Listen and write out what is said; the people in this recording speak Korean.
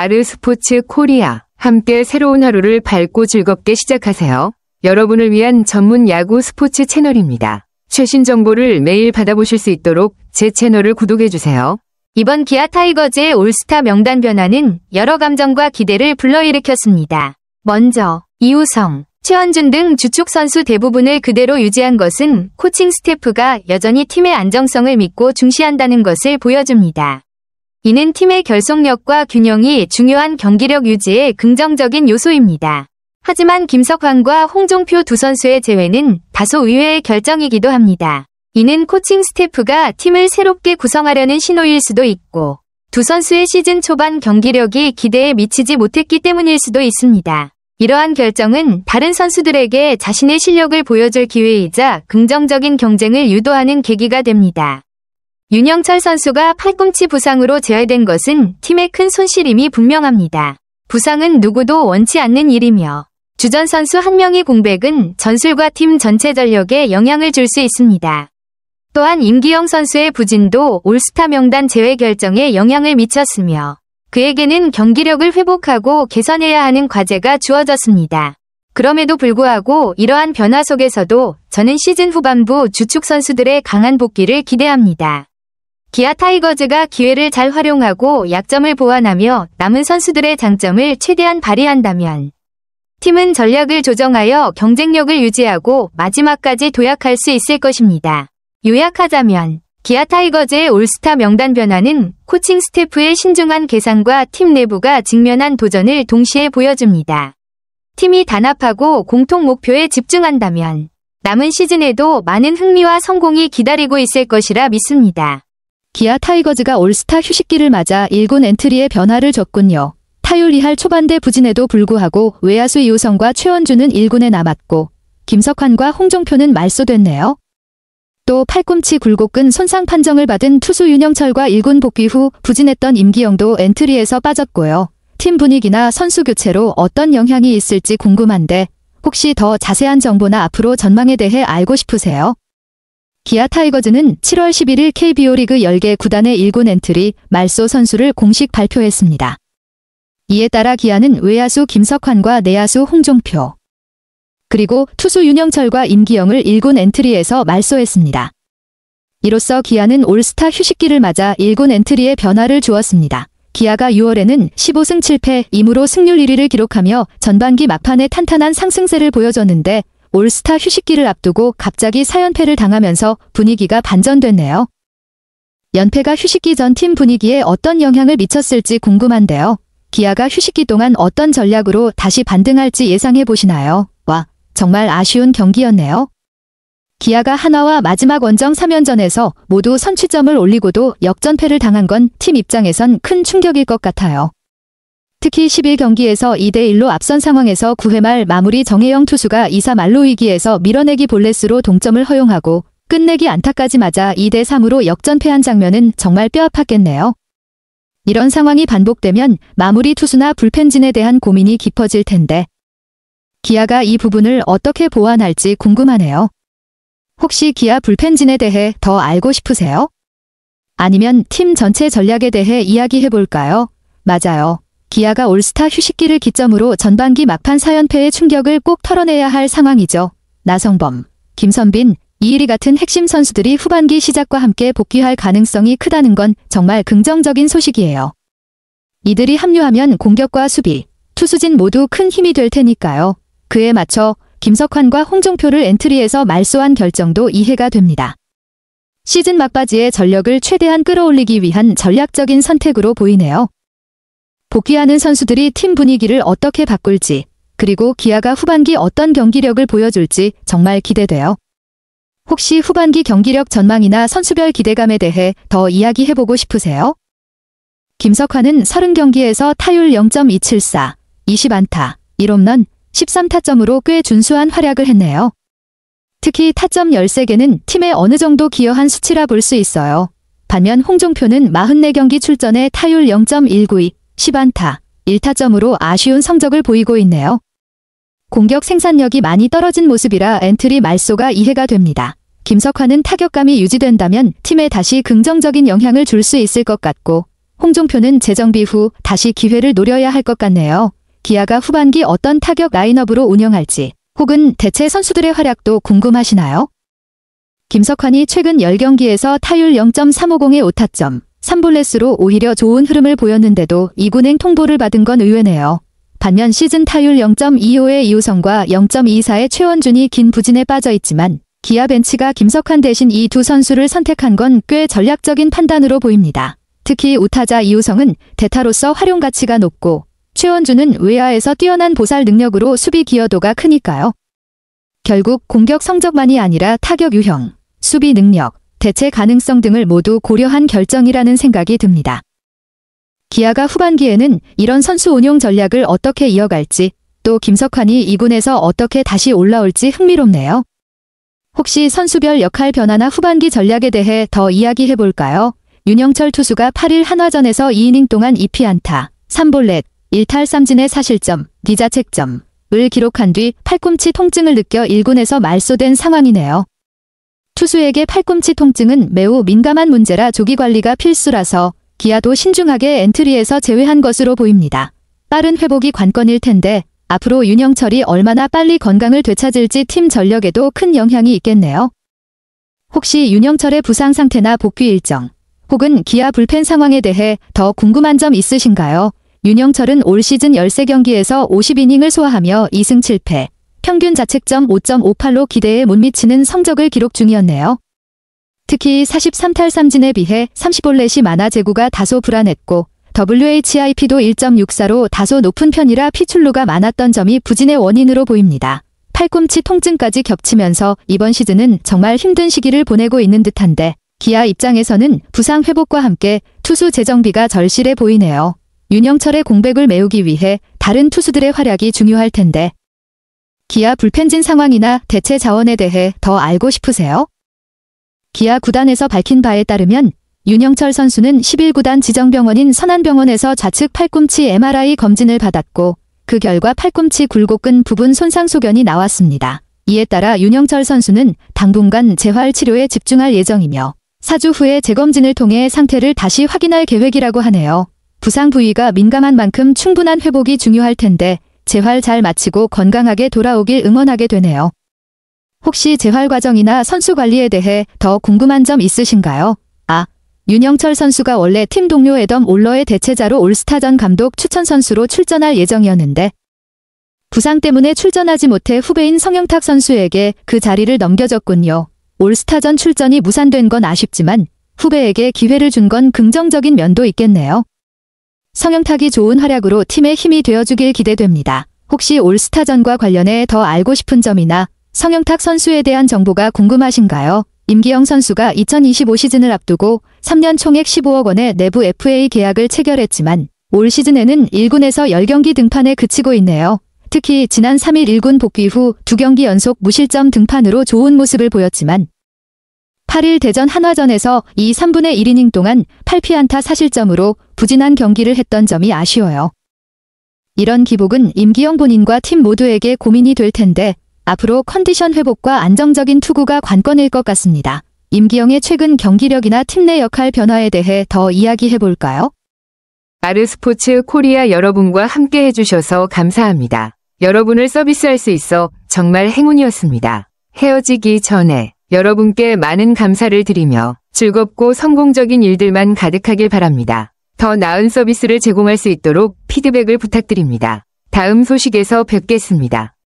아르스포츠 코리아. 함께 새로운 하루를 밝고 즐겁게 시작하세요. 여러분을 위한 전문 야구 스포츠 채널입니다. 최신 정보를 매일 받아보실 수 있도록 제 채널을 구독해주세요. 이번 기아 타이거즈의 올스타 명단 변화는 여러 감정과 기대를 불러일으켰습니다. 먼저 이우성, 최원준 등 주축 선수 대부분을 그대로 유지한 것은 코칭 스태프가 여전히 팀의 안정성을 믿고 중시한다는 것을 보여줍니다. 이는 팀의 결속력과 균형이 중요한 경기력 유지에 긍정적인 요소입니다. 하지만 김석환과 홍종표 두 선수의 제외는 다소 의외의 결정이기도 합니다. 이는 코칭 스태프가 팀을 새롭게 구성하려는 신호일 수도 있고, 두 선수의 시즌 초반 경기력이 기대에 미치지 못했기 때문일 수도 있습니다. 이러한 결정은 다른 선수들에게 자신의 실력을 보여줄 기회이자 긍정적인 경쟁을 유도하는 계기가 됩니다. 윤영철 선수가 팔꿈치 부상으로 제외된 것은 팀의 큰 손실임이 분명합니다. 부상은 누구도 원치 않는 일이며 주전 선수 한 명의 공백은 전술과 팀 전체 전력에 영향을 줄 수 있습니다. 또한 임기영 선수의 부진도 올스타 명단 제외 결정에 영향을 미쳤으며 그에게는 경기력을 회복하고 개선해야 하는 과제가 주어졌습니다. 그럼에도 불구하고 이러한 변화 속에서도 저는 시즌 후반부 주축 선수들의 강한 복귀를 기대합니다. 기아 타이거즈가 기회를 잘 활용하고 약점을 보완하며 남은 선수들의 장점을 최대한 발휘한다면 팀은 전략을 조정하여 경쟁력을 유지하고 마지막까지 도약할 수 있을 것입니다. 요약하자면 기아 타이거즈의 올스타 명단 변화는 코칭 스태프의 신중한 계산과 팀 내부가 직면한 도전을 동시에 보여줍니다. 팀이 단합하고 공통 목표에 집중한다면 남은 시즌에도 많은 흥미와 성공이 기다리고 있을 것이라 믿습니다. 기아 타이거즈가 올스타 휴식기를 맞아 1군 엔트리에 변화를 줬군요. 타율 2할 초반대 부진에도 불구하고 외야수 이우성과 최원준은 1군에 남았고 김석환과 홍종표는 말소됐네요. 또 팔꿈치 굴곡근 손상 판정을 받은 투수 윤영철과 1군 복귀 후 부진했던 임기영도 엔트리에서 빠졌고요. 팀 분위기나 선수 교체로 어떤 영향이 있을지 궁금한데 혹시 더 자세한 정보나 앞으로 전망에 대해 알고 싶으세요? 기아 타이거즈는 7월 11일 KBO 리그 10개 구단의 1군 엔트리 말소 선수를 공식 발표했습니다. 이에 따라 기아는 외야수 김석환과 내야수 홍종표, 그리고 투수 윤영철과 임기영을 1군 엔트리에서 말소했습니다. 이로써 기아는 올스타 휴식기를 맞아 1군 엔트리에 변화를 주었습니다. 기아가 6월에는 15승 7패 2무로 승률 1위를 기록하며 전반기 막판에 탄탄한 상승세를 보여줬는데 올스타 휴식기를 앞두고 갑자기 4연패를 당하면서 분위기가 반전됐네요. 연패가 휴식기 전 팀 분위기에 어떤 영향을 미쳤을지 궁금한데요. 기아가 휴식기 동안 어떤 전략으로 다시 반등할지 예상해 보시나요? 와, 정말 아쉬운 경기였네요. 기아가 하나와 마지막 원정 3연전에서 모두 선취점을 올리고도 역전패를 당한 건 팀 입장에선 큰 충격일 것 같아요. 특히 11경기에서 2대1로 앞선 상황에서 9회 말 마무리 정혜영 투수가 2사 만루 위기에서 밀어내기 볼넷으로 동점을 허용하고 끝내기 안타까지 맞아 2대3으로 역전패한 장면은 정말 뼈아팠겠네요. 이런 상황이 반복되면 마무리 투수나 불펜진에 대한 고민이 깊어질 텐데 기아가 이 부분을 어떻게 보완할지 궁금하네요. 혹시 기아 불펜진에 대해 더 알고 싶으세요? 아니면 팀 전체 전략에 대해 이야기해볼까요? 맞아요. 기아가 올스타 휴식기를 기점으로 전반기 막판 4연패의 충격을 꼭 털어내야 할 상황이죠. 나성범, 김선빈, 이일이 같은 핵심 선수들이 후반기 시작과 함께 복귀할 가능성이 크다는 건 정말 긍정적인 소식이에요. 이들이 합류하면 공격과 수비, 투수진 모두 큰 힘이 될 테니까요. 그에 맞춰 김석환과 홍종표를 엔트리에서 말소한 결정도 이해가 됩니다. 시즌 막바지에 전력을 최대한 끌어올리기 위한 전략적인 선택으로 보이네요. 복귀하는 선수들이 팀 분위기를 어떻게 바꿀지, 그리고 기아가 후반기 어떤 경기력을 보여줄지 정말 기대돼요. 혹시 후반기 경기력 전망이나 선수별 기대감에 대해 더 이야기해보고 싶으세요? 김석환은 30경기에서 타율 0.274, 20안타, 1홈런, 13타점으로 꽤 준수한 활약을 했네요. 특히 타점 13개는 팀에 어느 정도 기여한 수치라 볼 수 있어요. 반면 홍종표는 44경기 출전에 타율 0.192, 10안타, 1타점으로 아쉬운 성적을 보이고 있네요. 공격 생산력이 많이 떨어진 모습이라 엔트리 말소가 이해가 됩니다. 김석환은 타격감이 유지된다면 팀에 다시 긍정적인 영향을 줄 수 있을 것 같고, 홍종표는 재정비 후 다시 기회를 노려야 할 것 같네요. 기아가 후반기 어떤 타격 라인업으로 운영할지 혹은 대체 선수들의 활약도 궁금하시나요? 김석환이 최근 10경기에서 타율 0.350의 오타점, 3볼넷으로 오히려 좋은 흐름을 보였는데도 2군행 통보를 받은 건 의외네요. 반면 시즌 타율 0.25의 이우성과 0.24의 최원준이 긴 부진에 빠져 있지만 기아 벤치가 김석환 대신 이 두 선수를 선택한 건 꽤 전략적인 판단으로 보입니다. 특히 우타자 이우성은 대타로서 활용 가치가 높고 최원준은 외야에서 뛰어난 보살 능력으로 수비 기여도가 크니까요. 결국 공격 성적만이 아니라 타격 유형, 수비 능력, 대체 가능성 등을 모두 고려한 결정이라는 생각이 듭니다. 기아가 후반기에는 이런 선수 운용 전략을 어떻게 이어갈지, 또 김석환이 2군에서 어떻게 다시 올라올지 흥미롭네요. 혹시 선수별 역할 변화나 후반기 전략에 대해 더 이야기해볼까요? 윤영철 투수가 8일 한화전에서 2이닝 동안 2피안타, 3볼넷, 1탈 3진의 사실점, 기자책점을 기록한 뒤 팔꿈치 통증을 느껴 1군에서 말소된 상황이네요. 투수에게 팔꿈치 통증은 매우 민감한 문제라 조기 관리가 필수라서 기아도 신중하게 엔트리에서 제외한 것으로 보입니다. 빠른 회복이 관건일 텐데 앞으로 윤영철이 얼마나 빨리 건강을 되찾을지 팀 전력에도 큰 영향이 있겠네요. 혹시 윤영철의 부상 상태나 복귀 일정, 혹은 기아 불펜 상황에 대해 더 궁금한 점 있으신가요? 윤영철은 올 시즌 13경기에서 50이닝을 소화하며 2승 7패, 평균 자책점 5.58로 기대에 못 미치는 성적을 기록 중이었네요. 특히 43탈 3진에 비해 30볼넷이 많아 제구가 다소 불안했고 WHIP도 1.64로 다소 높은 편이라 피출루가 많았던 점이 부진의 원인으로 보입니다. 팔꿈치 통증까지 겹치면서 이번 시즌은 정말 힘든 시기를 보내고 있는 듯한데 기아 입장에서는 부상 회복과 함께 투수 재정비가 절실해 보이네요. 윤영철의 공백을 메우기 위해 다른 투수들의 활약이 중요할 텐데 기아 불펜진 상황이나 대체 자원에 대해 더 알고 싶으세요? 기아 구단에서 밝힌 바에 따르면 윤영철 선수는 11구단 지정병원인 선안병원에서 좌측 팔꿈치 MRI 검진을 받았고 그 결과 팔꿈치 굴곡근 부분 손상 소견이 나왔습니다. 이에 따라 윤영철 선수는 당분간 재활 치료에 집중할 예정이며 4주 후에 재검진을 통해 상태를 다시 확인할 계획이라고 하네요. 부상 부위가 민감한 만큼 충분한 회복이 중요할 텐데 재활 잘 마치고 건강하게 돌아오길 응원하게 되네요. 혹시 재활 과정이나 선수 관리에 대해 더 궁금한 점 있으신가요? 윤영철 선수가 원래 팀 동료 애덤 올러의 대체자로 올스타전 감독 추천 선수로 출전할 예정이었는데 부상 때문에 출전하지 못해 후배인 성영탁 선수에게 그 자리를 넘겨줬군요. 올스타전 출전이 무산된 건 아쉽지만 후배에게 기회를 준 건 긍정적인 면도 있겠네요. 성영탁이 좋은 활약으로 팀의 힘이 되어주길 기대됩니다. 혹시 올스타전과 관련해 더 알고 싶은 점이나 성영탁 선수에 대한 정보가 궁금하신가요? 임기영 선수가 2025 시즌을 앞두고 3년 총액 15억 원의 내부 FA 계약을 체결했지만 올 시즌에는 1군에서 10경기 등판에 그치고 있네요. 특히 지난 3일 1군 복귀 후 2경기 연속 무실점 등판으로 좋은 모습을 보였지만 8일 대전 한화전에서 2, 3분의 1이닝 동안 8피안타 사실점으로 부진한 경기를 했던 점이 아쉬워요. 이런 기복은 임기영 본인과 팀 모두에게 고민이 될 텐데 앞으로 컨디션 회복과 안정적인 투구가 관건일 것 같습니다. 임기영의 최근 경기력이나 팀 내 역할 변화에 대해 더 이야기해볼까요? 아르스포츠 코리아 여러분과 함께 해주셔서 감사합니다. 여러분을 서비스할 수 있어 정말 행운이었습니다. 헤어지기 전에 여러분께 많은 감사를 드리며 즐겁고 성공적인 일들만 가득하길 바랍니다. 더 나은 서비스를 제공할 수 있도록 피드백을 부탁드립니다. 다음 소식에서 뵙겠습니다.